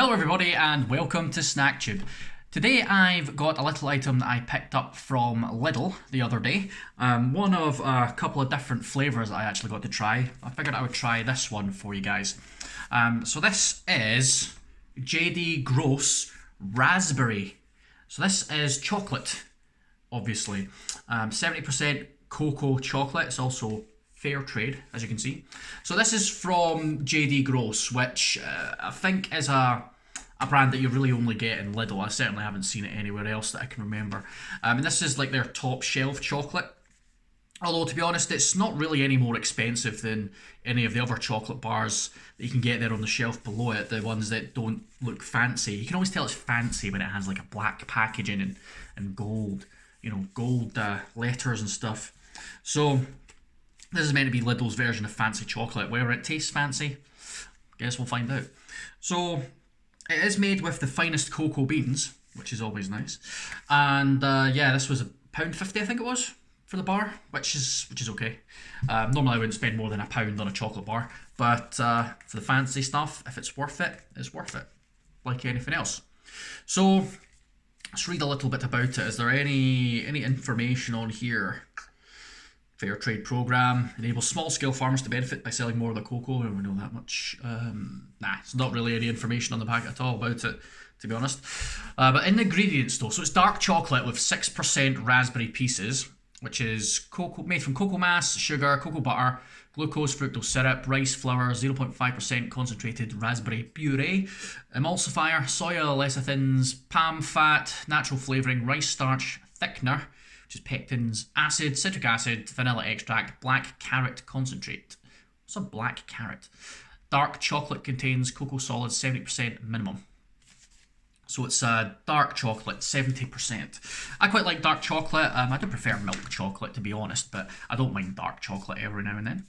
Hello everybody and welcome to SnackTube. Today I've got a little item that I picked up from Lidl the other day. One of a couple of different flavours that I actually got to try. I figured I would try this one for you guys. So this is JD Gross Raspberry. So this is chocolate, obviously. 70% cocoa chocolate. It's also fair trade, as you can see. So this is from JD Gross, which I think is a brand that you really only get in Lidl. I certainly haven't seen it anywhere else that I can remember. And this is like their top shelf chocolate. Although, to be honest, it's not really any more expensive than any of the other chocolate bars that you can get there on the shelf below it, the ones that don't look fancy. You can always tell it's fancy when it has like a black packaging and gold, gold letters and stuff. So this is meant to be Lidl's version of fancy chocolate. Whether it tastes fancy, guess we'll find out. So it is made with the finest cocoa beans, which is always nice. And yeah, this was £1.50, I think it was, for the bar, which is okay. Normally I wouldn't spend more than £1 on a chocolate bar, but for the fancy stuff, if it's worth it, it's worth it, like anything else. So let's read a little bit about it. Is there any information on here? Fair trade program enables small-scale farmers to benefit by selling more of the cocoa. We don't know that much. Nah, it's not really any information on the packet at all about it, to be honest. But in the ingredients, though, so it's dark chocolate with 6% raspberry pieces, which is cocoa made from cocoa mass, sugar, cocoa butter, glucose, fructose syrup, rice flour, 0.5% concentrated raspberry puree, emulsifier, soya lecithins, palm fat, natural flavouring, rice starch, thickener, which is pectins, acid, citric acid, vanilla extract, black carrot concentrate. What's a black carrot? Dark chocolate contains cocoa solids 70% minimum. So it's dark chocolate, 70%. I quite like dark chocolate. I do prefer milk chocolate, to be honest, but I don't mind dark chocolate every now and then.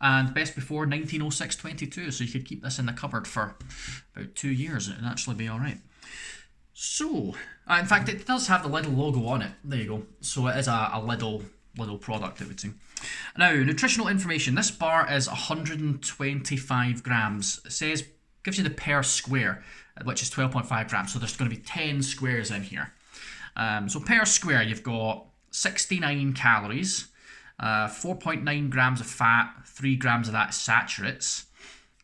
And best before 1906-22, so you could keep this in the cupboard for about 2 years and it'd actually be alright. So, in fact, it does have the Lidl logo on it. There you go. So it is a Lidl product, I would say. Now, nutritional information. This bar is 125 grams. It says, gives you the per square, which is 12.5 grams. So there's going to be 10 squares in here. So per square, you've got 69 calories, 4.9 grams of fat, 3 grams of that is saturates,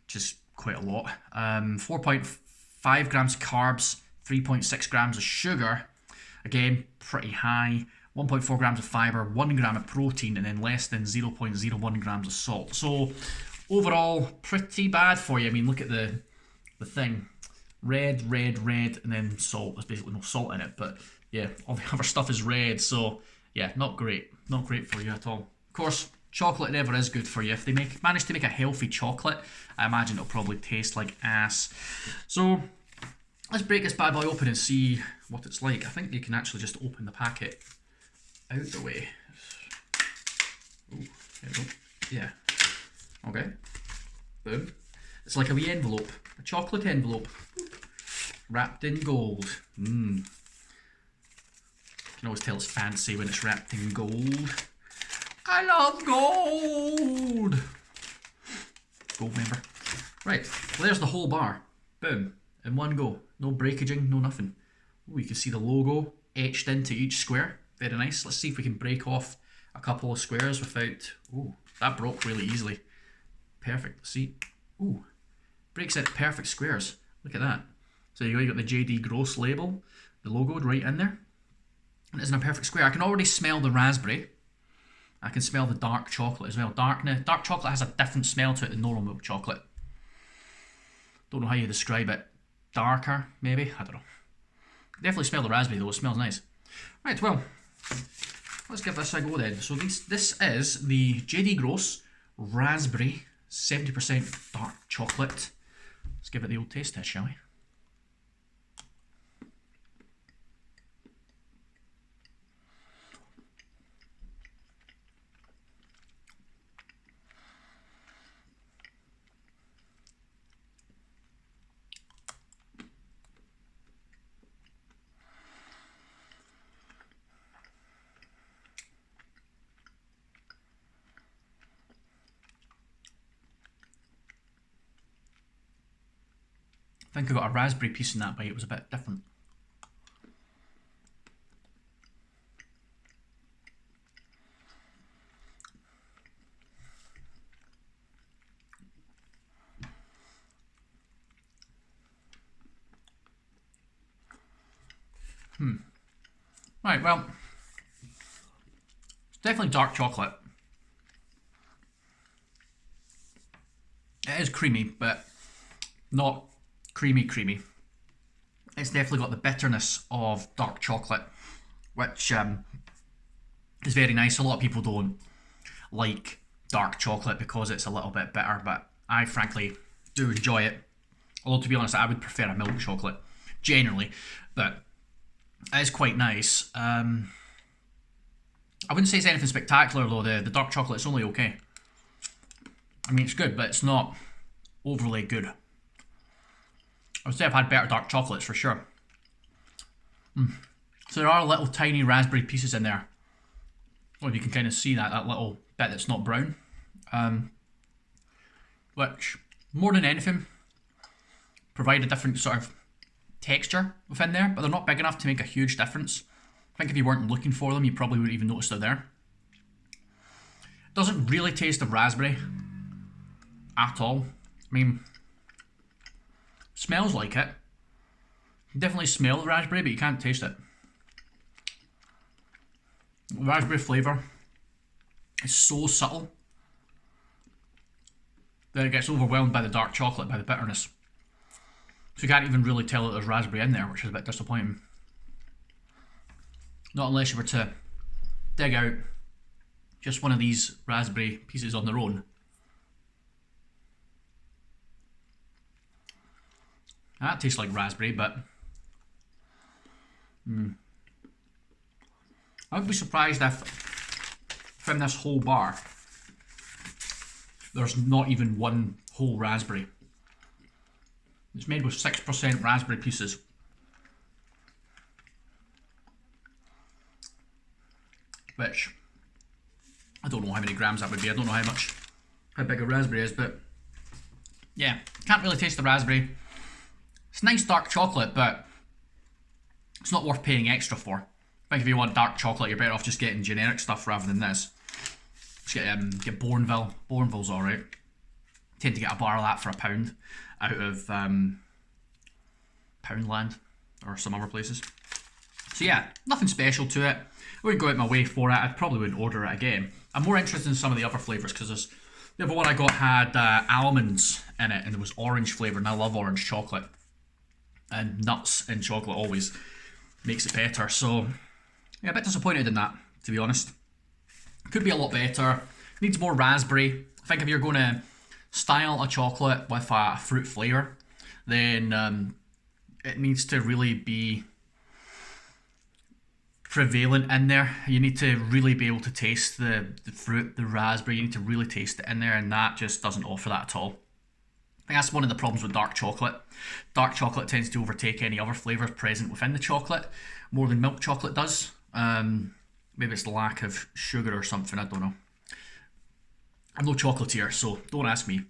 which is quite a lot. 4.5 grams of carbs, 3.6 grams of sugar, again, pretty high, 1.4 grams of fibre, 1 gram of protein, and then less than 0.01 grams of salt. So overall, pretty bad for you. I mean, look at the thing. Red, and then salt. There's basically no salt in it, but yeah, all the other stuff is red, so yeah, not great. Not great for you at all. Of course, chocolate never is good for you. If they manage to make a healthy chocolate, I imagine it'll probably taste like ass. So let's break this bad boy open and see what it's like. I think you can actually just open the packet out the way. Oh, there we go. Yeah. Okay. Boom. It's like a wee envelope. A chocolate envelope. Wrapped in gold. You can always tell it's fancy when it's wrapped in gold. I love gold! Gold member. Right. Well, there's the whole bar. Boom. In one go. No breakaging, no nothing. Ooh, you can see the logo etched into each square. Very nice. Let's see if we can break off a couple of squares without... Ooh, that broke really easily. Perfect. Let's see. Ooh, breaks into perfect squares. Look at that. So you got the JD Gross label, the logo right in there. And it's in a perfect square. I can already smell the raspberry. I can smell the dark chocolate as well. Dark chocolate has a different smell to it than normal milk chocolate. Don't know how you describe it. Darker, maybe? I don't know. Definitely smell the raspberry though, it smells nice. Right, well, let's give this a go then. So this is the JD Gross Raspberry 70% dark chocolate. Let's give it the old taste test, shall we? think I got a raspberry piece in that bite. It was a bit different. Right, well, it's definitely dark chocolate. It is creamy, but not creamy. It's definitely got the bitterness of dark chocolate, which is very nice. A lot of people don't like dark chocolate because it's a little bit bitter, but I frankly do enjoy it. Although, to be honest, I would prefer a milk chocolate generally, but it is quite nice. I wouldn't say it's anything spectacular though. The dark chocolate is only okay. I mean, it's good, but it's not overly good. I would say I've had better dark chocolates for sure. So there are little tiny raspberry pieces in there. Well, you can kind of see that little bit that's not brown. Which, more than anything, provide a different sort of texture within there, but they're not big enough to make a huge difference. I think if you weren't looking for them, you probably wouldn't even notice they're there. Doesn't really taste of raspberry at all. I mean, smells like it. You definitely smell the raspberry, but you can't taste it. The raspberry flavour is so subtle that it gets overwhelmed by the dark chocolate, by the bitterness. So you can't even really tell that there's raspberry in there, which is a bit disappointing. Not unless you were to dig out just one of these raspberry pieces on their own. That tastes like raspberry, but I would be surprised if from this whole bar there's not even one whole raspberry. It's made with 6% raspberry pieces. Which, I don't know how many grams that would be. I don't know how big a raspberry is, but yeah, can't really taste the raspberry. It's nice dark chocolate, but it's not worth paying extra for. I think if you want dark chocolate, you're better off just getting generic stuff rather than this. Just get Bourneville. Bourneville's alright. Tend to get a bar of that for £1 out of Poundland or some other places. So yeah, nothing special to it. I wouldn't go out my way for it. I probably wouldn't order it again. I'm more interested in some of the other flavours because the other one I got had almonds in it and there was orange flavour, and I love orange chocolate. And nuts in chocolate always makes it better. So yeah, a bit disappointed in that, to be honest. Could be a lot better. Needs more raspberry. I think if you're going to style a chocolate with a fruit flavour, then it needs to really be prevalent in there. You need to really be able to taste the fruit, the raspberry. You need to really taste it in there, and that just doesn't offer that at all. I think that's one of the problems with dark chocolate. Dark chocolate tends to overtake any other flavours present within the chocolate more than milk chocolate does. Maybe it's the lack of sugar or something, I don't know. I'm no chocolatier, so don't ask me.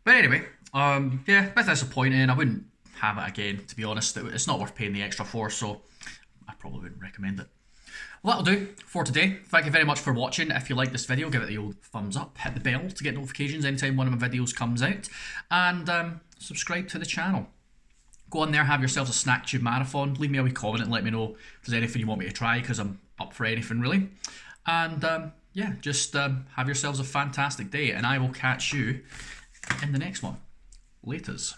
But anyway, yeah, a bit disappointing. I wouldn't have it again, to be honest. It's not worth paying the extra for, so I probably wouldn't recommend it. Well, that'll do for today. Thank you very much for watching. If you like this video, give it the old thumbs up, hit the bell to get notifications anytime one of my videos comes out, and subscribe to the channel. Go on there, have yourselves a Snack Tube marathon. Leave me a wee comment and let me know if there's anything you want me to try, because I'm up for anything really. And yeah, just have yourselves a fantastic day, and I will catch you in the next one. Laters.